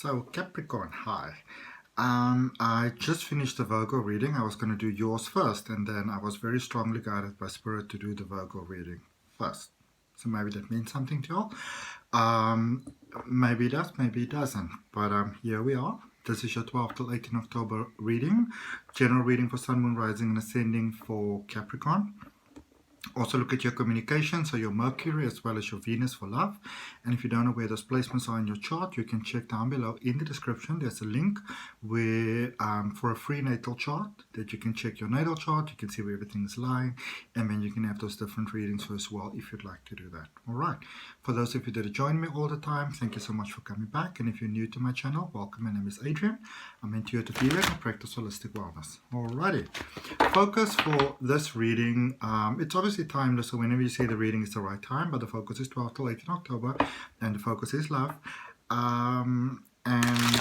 So Capricorn, hi. I just finished the Virgo reading. I was going to do yours first, and then I was very strongly guided by Spirit to do the Virgo reading first. So maybe that means something to y'all. Maybe it does, maybe it doesn't. But here we are. This is your 12 till 18 October reading. General reading for Sun, Moon, Rising, and Ascending for Capricorn. Also look at your communication, so your Mercury as well as your Venus for love. And if you don't know where those placements are in your chart, you can check down below in the description. There's a link where for a free natal chart that you can check your natal chart. You can see where everything is lying, and then you can have those different readings as well if you'd like to do that. All right. For those of you that join me all the time, thank you so much for coming back. And if you're new to my channel, welcome. My name is Adrian. I'm intuitive healer and I practice holistic wellness. Alrighty. Focus for this reading. It's obviously timeless, so whenever you see the reading, it's the right time, but the focus is 12 till 18 October, and the focus is love. And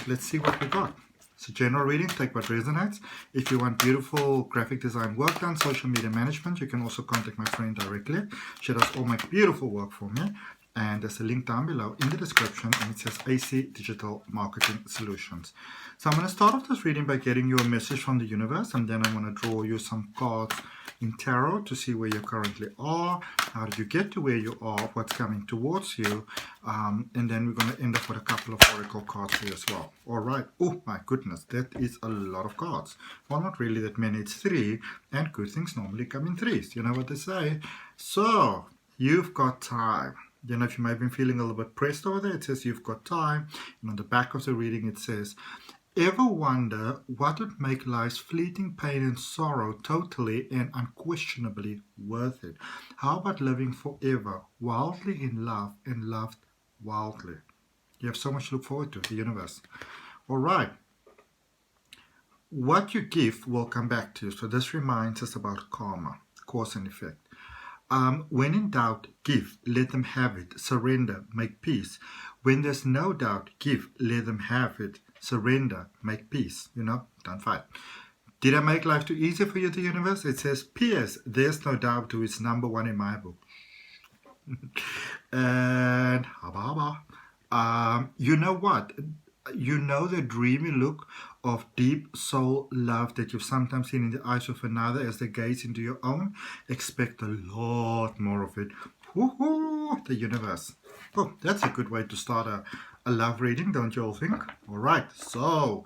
let's see what we got. So general reading, take what resonates. If you want beautiful graphic design work done, social media management, you can also contact my friend directly. She does all my beautiful work for me. And there's a link down below in the description, and it says AC Digital Marketing Solutions. So I'm going to start off this reading by getting you a message from the universe, and then I'm going to draw you some cards in tarot to see where you currently are, how did you get to where you are, what's coming towards you, and then we're going to end up with a couple of oracle cards here as well. All right. Oh my goodness, that is a lot of cards. Well, not really that many. It's 3, and good things normally come in 3s. You know what they say. So you've got time. You know, if you might have been feeling a little bit pressed over there, it says you've got time. And on the back of the reading, it says, ever wonder what would make life's fleeting pain and sorrow totally and unquestionably worth it? How about living forever, wildly in love and loved wildly? You have so much to look forward to, the universe. All right. What you give will come back to you. So this reminds us about karma, cause and effect. When in doubt, give, let them have it, surrender, make peace. When there's no doubt, give, let them have it, surrender, make peace. You know, don't fight. Did I make life too easy for you, the universe? It says, P.S. There's no doubt who is number 1 in my book. And you know what? You know the dreamy look of deep soul love that you've sometimes seen in the eyes of another as they gaze into your own. Expect a lot more of it. Woohoo! The universe. Oh, that's a good way to start a love reading, don't you all think? All right, so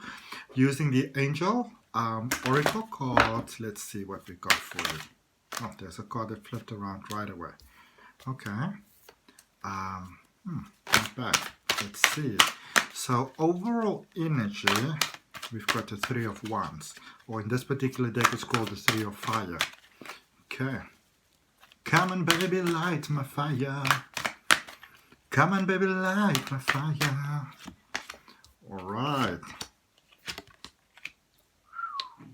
using the angel oracle cards, let's see what we got for you. Oh, there's a card that flipped around right away. Okay. Not bad. Let's see. So overall energy, we've got the 3 of Wands, or in this particular deck it's called the 3 of Fire. Okay. Come on baby, light my fire. Come on baby, light my fire. Alright.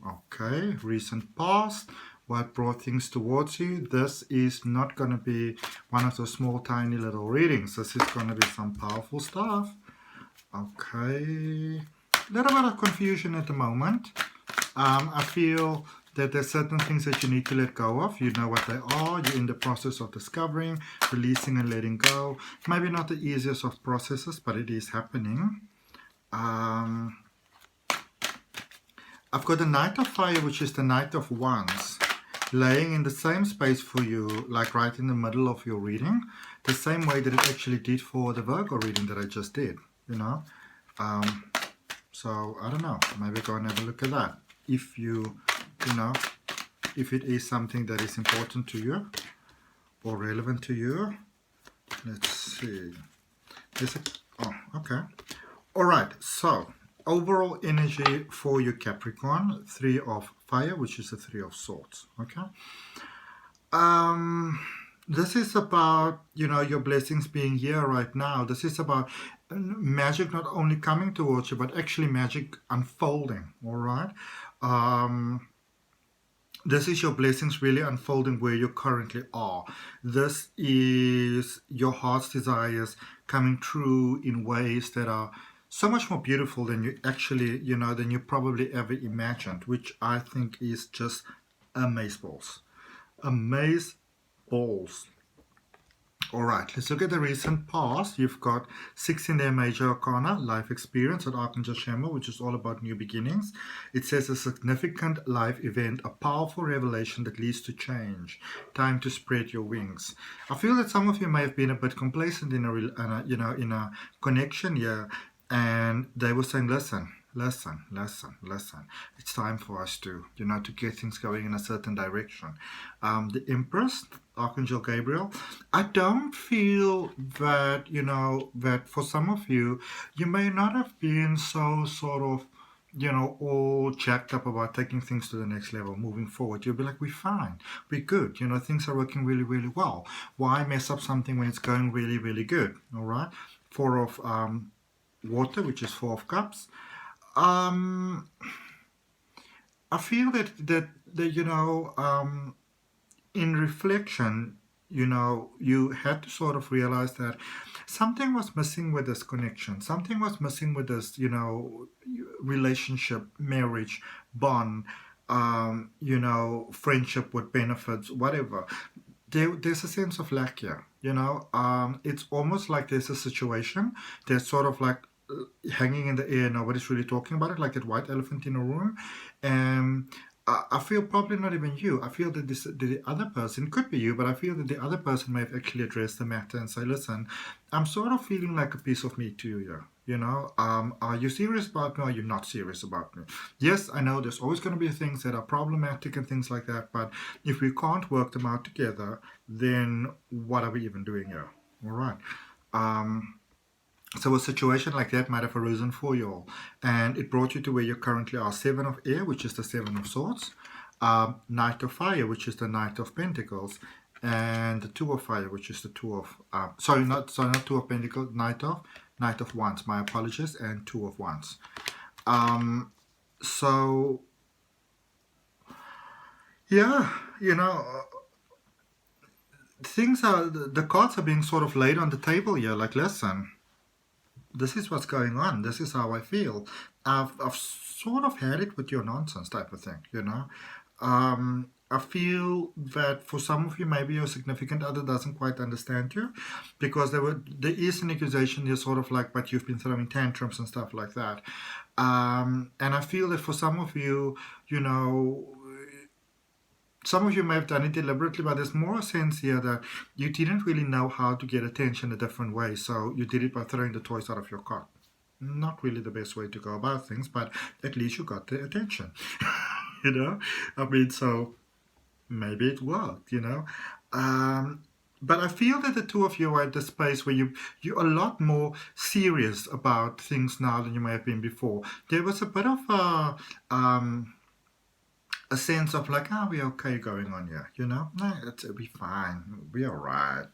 Okay, recent past. What brought things towards you? This is not going to be one of those small tiny little readings. This is going to be some powerful stuff. Okay, a little bit of confusion at the moment. I feel that there's certain things that you need to let go of. You know what they are. You're in the process of discovering, releasing and letting go. Maybe not the easiest of processes, but it is happening. I've got the Knight of Fire, which is the Knight of Wands, laying in the same space for you, like right in the middle of your reading, the same way that it actually did for the Virgo reading that I just did. You know, so I don't know, maybe go and have a look at that if you know, if it is something that is important to you or relevant to you. Let's see. Okay. All right, so overall energy for you Capricorn, 3 of Fire, which is the 3 of Swords. Okay. This is about, you know, your blessings being here right now. This is about magic not only coming towards you, but actually magic unfolding. All right. This is your blessings really unfolding where you currently are. This is your heart's desires coming true in ways that are so much more beautiful than you actually, you know, than you probably ever imagined, which I think is just amazeballs. Amazeballs. All right, let's look at the recent past. You've got 6 in their major arcana, life experience at Archangel Shema, which is all about new beginnings. It says a significant life event, a powerful revelation that leads to change. Time to spread your wings. I feel that some of you may have been a bit complacent in a connection here, and they were saying, listen. It's time for us to get things going in a certain direction. The Empress, Archangel Gabriel. I don't feel that, that for some of you, you may not have been so sort of, all jacked up about taking things to the next level, moving forward. You'll be like, we're fine, we're good. Things are working really, really well. Why mess up something when it's going really, really good? All right. 4 of water, which is 4 of cups. I feel that in reflection, you had to sort of realize that something was missing with this connection. Something was missing with this, relationship, marriage, bond, friendship with benefits, whatever. There's a sense of lack here, it's almost like there's a situation that's sort of like hanging in the air. Nobody's really talking about it, like that white elephant in a room. And I feel probably not even you. I feel that the other person, could be you, but I feel that the other person may have actually addressed the matter and say, listen, I'm sort of feeling like a piece of me to you here. Are you serious about me or are you not serious about me? Yes, I know there's always going to be things that are problematic and things like that, but if we can't work them out together, then what are we even doing here? All right. So a situation like that might have arisen for you all, and it brought you to where you currently are. 7 of air, which is the 7 of swords, Knight of fire, which is the Knight of Pentacles, and the 2 of fire, which is the 2 of not 2 of Pentacles, Knight of Wands. My apologies, and 2 of Wands. So yeah, things are, the cards are being sort of laid on the table here. Like, listen, this is what's going on. This is how I feel. I've sort of had it with your nonsense type of thing, I feel that for some of you, maybe your significant other doesn't quite understand you, because there is an accusation here, sort of like, but you've been throwing tantrums and stuff like that. And I feel that for some of you, some of you may have done it deliberately, but there's more a sense here that you didn't really know how to get attention a different way, so you did it by throwing the toys out of your cart. Not really the best way to go about things, but at least you got the attention. So maybe it worked, But I feel that the 2 of you are at the space where you're a lot more serious about things now than you may have been before. There was a bit of a sense of like, we're okay going on here, it'll be fine, we're alright,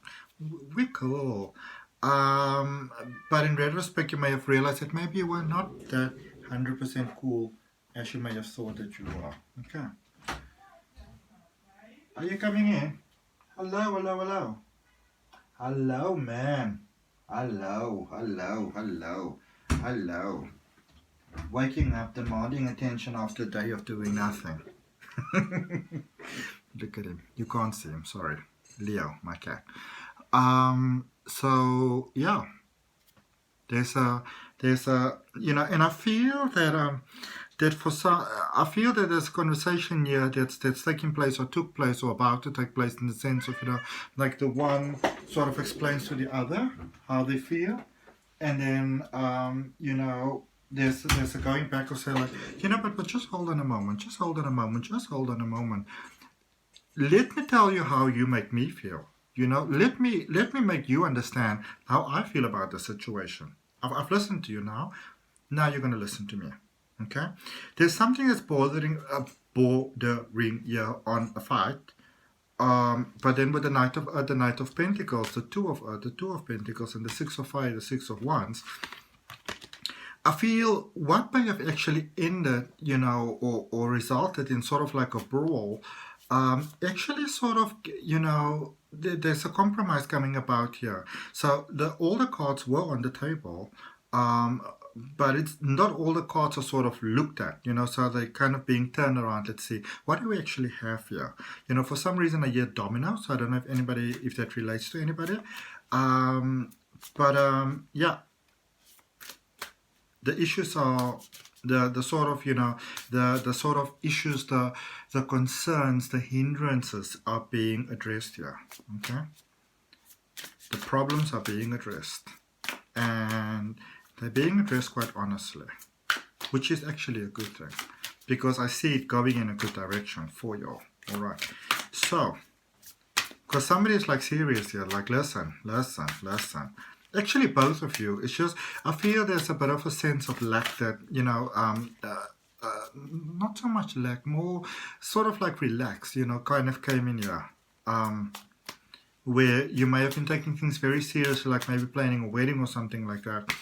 we're cool. But in retrospect, you may have realized that maybe you were not that 100% cool as you may have thought that you were. Okay. Are you coming in? Hello. Hello, man. Hello. Waking up, demanding attention after a day of doing nothing. Look at him. You can't see him, sorry. Leo, my cat. So yeah, there's a and I feel that that for some, I feel that there's a conversation here that's taking place or took place or about to take place, in the sense of like the one sort of explains to the other how they feel, and then there's a going back or say like, but just hold on a moment, let me tell you how you make me feel. Let me make you understand how I feel about the situation. I've listened to you now. Now you're going to listen to me. Okay? There's something that's bordering here on a fight. But then with the Knight of Pentacles, the two of Pentacles, and the 6 of Fire, the 6 of Wands, I feel what may have actually ended, or resulted in sort of like a brawl, actually sort of, there's a compromise coming about here. So all the cards were on the table, but it's not all the cards are sort of looked at, so they're kind of being turned around. Let's see, what do we actually have here? For some reason I hear domino, so I don't know if that relates to anybody. Yeah, the issues are the sort of, you know, the sort of issues, the concerns, the hindrances are being addressed here. Okay, the problems are being addressed, and they're being addressed quite honestly, which is actually a good thing, because I see it going in a good direction for you. All right, so because somebody is like serious here, like listen. Actually, both of you. It's just I feel there's a bit of a sense of lack that, you know, not so much lack, more sort of like relax, you know, kind of came in here. Where you may have been taking things very seriously, like maybe planning a wedding or something like that,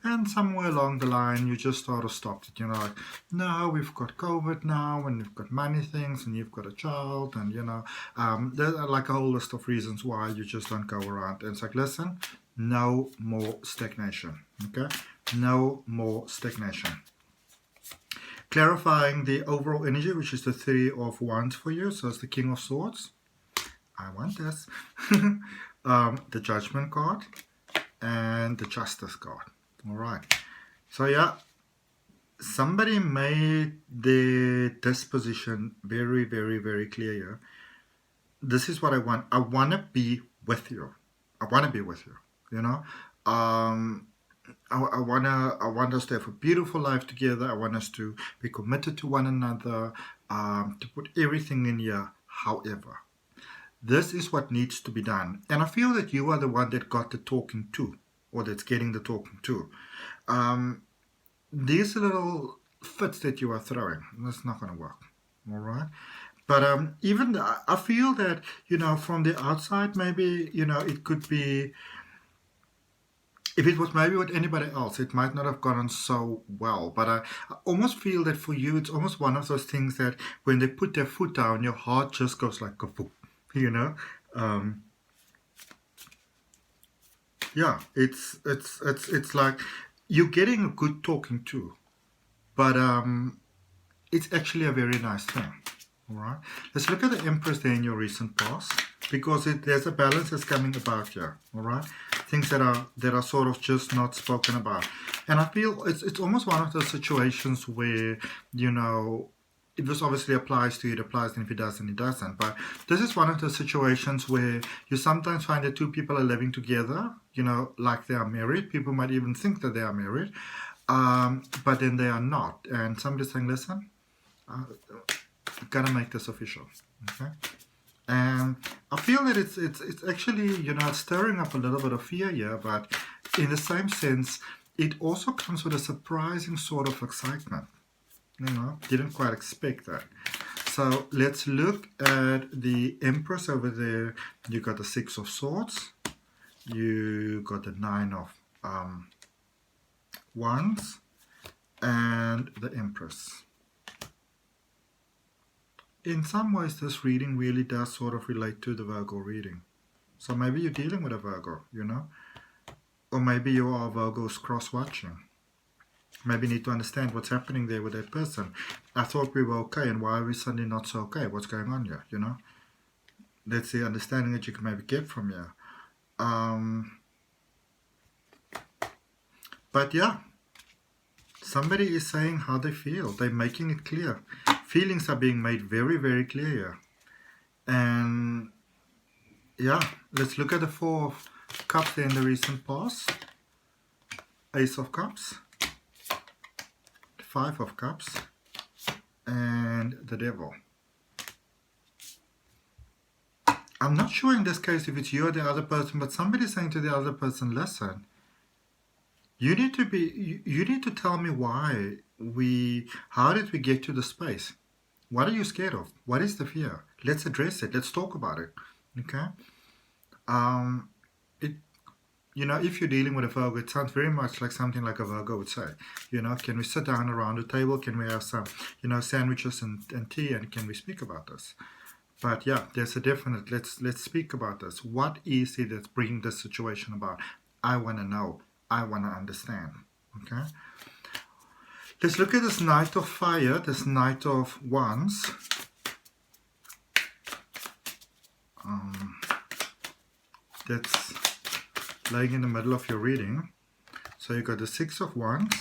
and somewhere along the line you just sort of stopped it, you know, like, no, we've got COVID now, and we've got money things, and you've got a child, and you know, there's like a whole list of reasons why you just don't go around. And it's like, listen, no more stagnation. Okay, no more stagnation. Clarifying the overall energy, which is the Three of Wands for you, so it's the King of Swords. I want this. The Judgment card and the Justice card. All right. So yeah, somebody made their disposition very, very, very clear here. This is what I want. I want to be with you. I want to be with you. You know, I want us to have a beautiful life together. I want us to be committed to one another. To put everything in here. However, this is what needs to be done. And I feel that you are the one that got the talking to, or that's getting the talking to. These little fits that you are throwing, that's not going to work. All right. But even I feel that, you know, from the outside, maybe, you know, it could be, if it was maybe with anybody else, it might not have gone on so well. But I almost feel that for you, it's almost one of those things that when they put their foot down, your heart just goes like kaboom. You know, yeah, it's like you're getting a good talking to, but it's actually a very nice thing. All right, let's look at the Empress there in your recent past, because there's a balance that's coming about here. All right, things that are sort of just not spoken about, and I feel it's almost one of those situations where, you know, it just obviously applies to you, it applies, and if it doesn't, it doesn't. But this is one of those situations where you sometimes find that two people are living together, you know, like they are married. People might even think that they are married, but then they are not. And somebody's saying, listen, I've got to make this official. Okay? And I feel that it's actually, you know, it's stirring up a little bit of fear here, but in the same sense, it also comes with a surprising sort of excitement. You know, didn't quite expect that. So let's look at the Empress over there. You got the Six of Swords. You got the Nine of Wands. And the Empress. In some ways, this reading really does sort of relate to the Virgo reading. So maybe you're dealing with a Virgo, you know. Or maybe you are Virgos cross-watching. Maybe you need to understand what's happening there with that person. I thought we were okay, and why are we suddenly not so okay? What's going on here, you know? That's the understanding that you can maybe get from here. But yeah, somebody is saying how they feel. They're making it clear. Feelings are being made very, very clear here. And yeah, let's look at the Four of Cups there in the recent past. Ace of Cups. Five of Cups, and the Devil. I'm not sure in this case if it's you or the other person, but somebody's saying to the other person, listen, you need to tell me how did we get to the space? What are you scared of? What is the fear? Let's address it. Let's talk about it. Okay? You know, if you're dealing with a Virgo, it sounds very much like something like a Virgo would say. You know, can we sit down around the table? Can we have some, you know, sandwiches and tea, and can we speak about this? But yeah, there's a definite, let's speak about this. What is it that's bringing this situation about? I want to know. I want to understand. Okay? Let's look at this Knight of Fire, this Knight of Wands. That's laying in the middle of your reading. So you got the Six of Wands,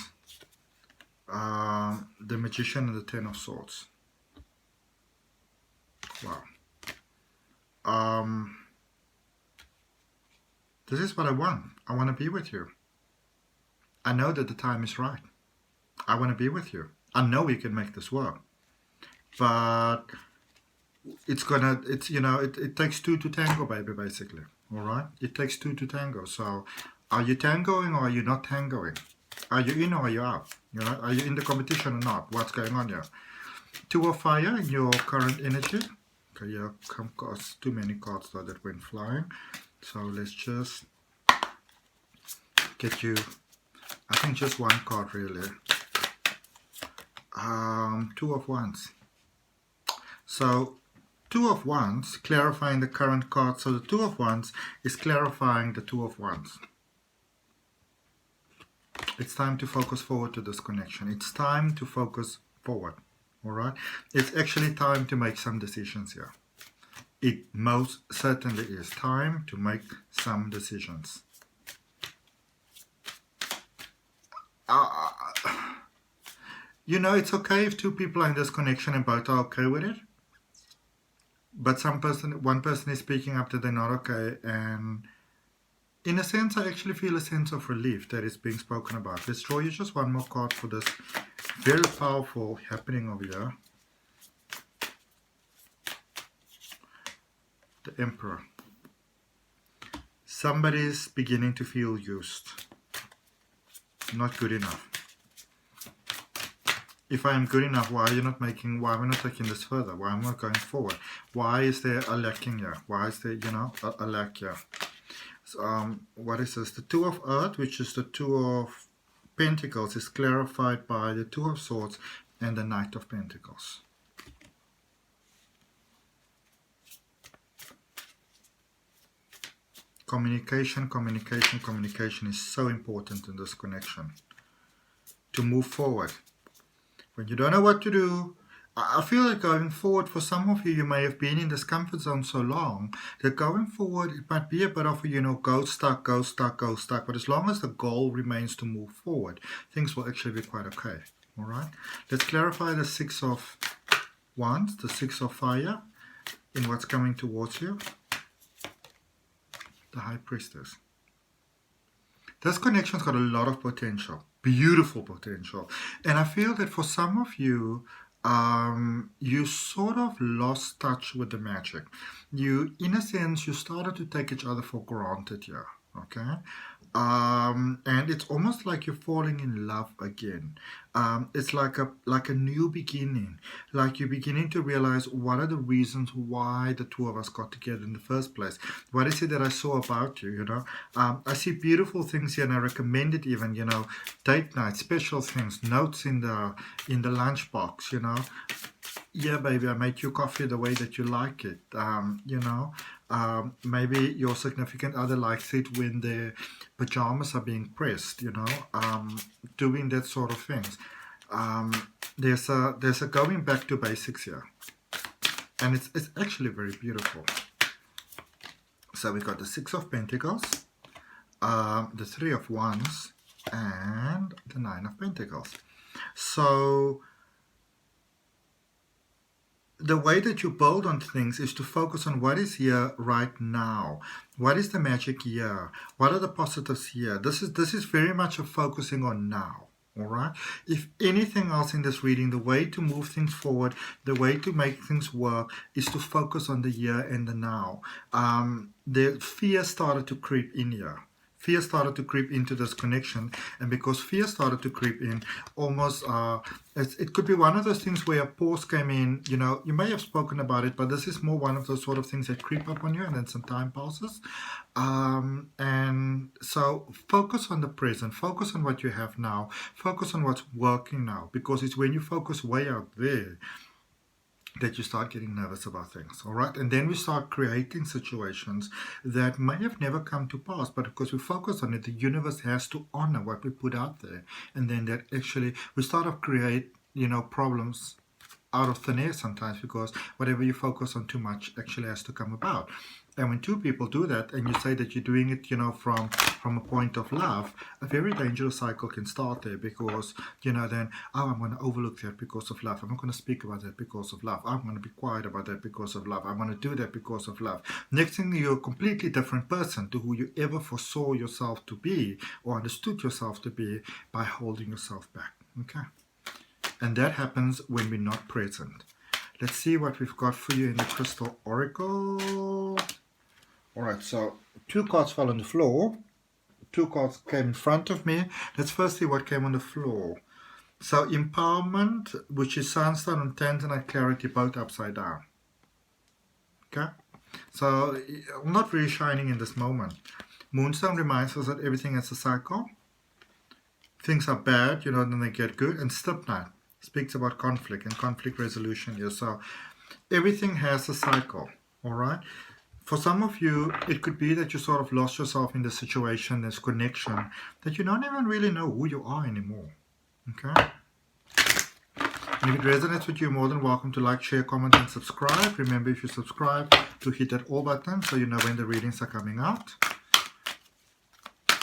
the Magician, and the Ten of Swords. Wow. This is what I want. I want to be with you. I know that the time is right. I want to be with you. I know we can make this work. But it takes two to tango, baby, basically. All right? It takes two to tango. So are you tangoing or are you not tangoing? Are you in or are you out? You know, are you in the competition or not? What's going on here? Two of Fire in your current energy. Okay, yeah, come cards, too many cards though that went flying. So let's just get you, I think just one card really. Two of Wands. So Two of Wands, clarifying the current card. So the Two of Wands is clarifying the Two of Wands. It's time to focus forward to this connection. It's time to focus forward. All right? It's actually time to make some decisions here. It most certainly is time to make some decisions. You know, it's okay if two people are in this connection and both are okay with it. But one person is speaking up that they're not okay, and in a sense, I actually feel a sense of relief that it's being spoken about. Let's draw you just one more card for this very powerful happening over here. The Emperor. Somebody's beginning to feel used. Not good enough. If I am good enough, why are we not taking this further? Why am I not going forward? Why is there a lacking here? Why is there, a lack here? So, what is this? The Two of Earth, which is the Two of Pentacles, is clarified by the Two of Swords and the Knight of Pentacles. Communication is so important in this connection. To move forward. When you don't know what to do, I feel like going forward, for some of you, you may have been in this comfort zone so long that going forward, it might be a bit of a, go stuck. But as long as the goal remains to move forward, things will actually be quite okay. All right? Let's clarify the Six of Wands, the Six of Fire, in what's coming towards you. The High Priestess. This connection's got a lot of potential. Beautiful potential. And I feel that for some of you, you sort of lost touch with the magic. You, in a sense, you started to take each other for granted here. Okay? And it's almost like you're falling in love again. It's like a new beginning. Like you're beginning to realize what are the reasons why the two of us got together in the first place. What is it that I saw about you, I see beautiful things here, and I recommend it even, date night, special things, notes in the lunchbox, Yeah, baby, I made you coffee the way that you like it. Maybe your significant other likes it when their pajamas are being pressed, doing that sort of things. There's a going back to basics here, and it's actually very beautiful. So we got the Six of Pentacles, the Three of Wands, and the Nine of Pentacles. So the way that you build on things is to focus on what is here right now. What is the magic here? What are the positives here? This is very much a focusing on now. All right. If anything else in this reading, the way to move things forward, the way to make things work, is to focus on the here and the now. The fear started to creep in here. Fear started to creep into this connection, and because fear started to creep in, almost it could be one of those things where a pause came in. You may have spoken about it, but this is more one of those sort of things that creep up on you, and then some time passes. And so focus on the present, focus on what you have now, focus on what's working now, because it's when you focus way out there that you start getting nervous about things, all right? And then we start creating situations that may have never come to pass, but because we focus on it, the universe has to honor what we put out there. And then that actually, we start to create, problems out of thin air sometimes, because whatever you focus on too much actually has to come about. And when two people do that, and you say that you're doing it, you know, from a point of love, a very dangerous cycle can start there, because, you know, then, oh, I'm going to overlook that because of love. I'm not going to speak about that because of love. I'm going to be quiet about that because of love. I'm going to do that because of love. Next thing, you're a completely different person to who you ever foresaw yourself to be or understood yourself to be by holding yourself back. Okay? And that happens when we're not present. Let's see what we've got for you in the Crystal Oracle. Alright, so 2 cards fell on the floor. 2 cards came in front of me. Let's first see what came on the floor. So empowerment, which is sunstone, and tanzanite clarity, both upside down. Okay? So not really shining in this moment. Moonstone reminds us that everything has a cycle. Things are bad, you know, then they get good. And Slipknot speaks about conflict and conflict resolution here. So everything has a cycle, all right? For some of you, it could be that you sort of lost yourself in the situation, this connection, that you don't even really know who you are anymore, okay? And if it resonates with you, you're more than welcome to like, share, comment, and subscribe. Remember, if you subscribe, to hit that all button so you know when the readings are coming out.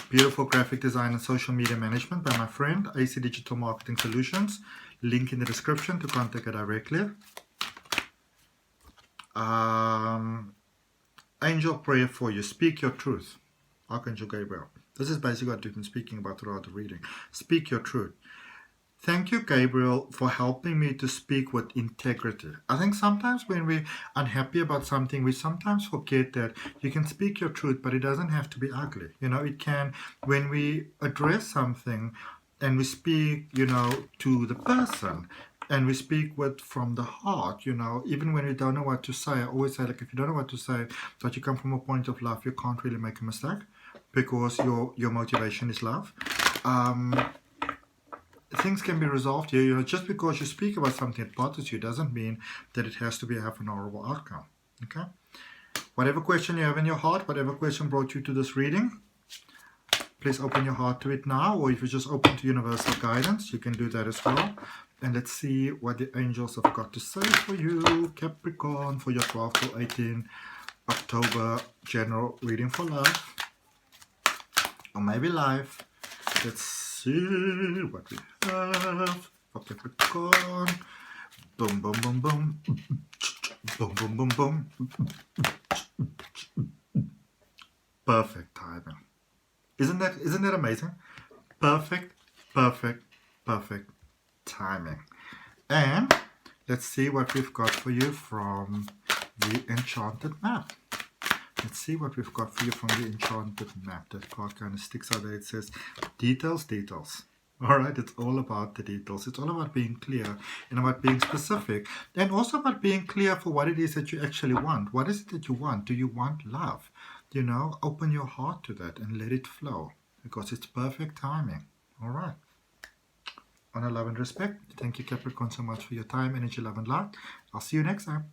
Beautiful graphic design and social media management by my friend, AC Digital Marketing Solutions. Link in the description to contact her directly. Angel prayer for you. Speak your truth. Archangel Gabriel. This is basically what we've been speaking about throughout the reading. Speak your truth. Thank you, Gabriel, for helping me to speak with integrity. I think sometimes when we're unhappy about something, we sometimes forget that you can speak your truth, but it doesn't have to be ugly. You know, it can, when we address something and we speak, you know, to the person, and we speak with from the heart, you know, even when we don't know what to say. I always say, like, if you don't know what to say, but you come from a point of love, you can't really make a mistake, because your motivation is love. Things can be resolved here. You know, just because you speak about something that bothers you doesn't mean that it has to have an horrible outcome. Okay? Whatever question you have in your heart, whatever question brought you to this reading, please open your heart to it now, or if you just open to universal guidance, you can do that as well. And let's see what the angels have got to say for you, Capricorn, for your 12 to 18 October general reading for love, or maybe life. Let's see what we have for Capricorn. Boom, boom, boom, boom. Boom, boom, boom, boom. Perfect timing. Isn't that amazing? Perfect, perfect, perfect timing. And let's see what we've got for you from the Enchanted map. Let's see what we've got for you from the Enchanted map. That card kind of sticks out there. It says details, details. All right, it's all about the details. It's all about being clear and about being specific, and also about being clear for what it is that you actually want. What is it that you want? Do you want love? You know, open your heart to that and let it flow, because it's perfect timing. All right. Honor, love, and respect. Thank you, Capricorn, so much for your time, energy, love, and light. I'll see you next time.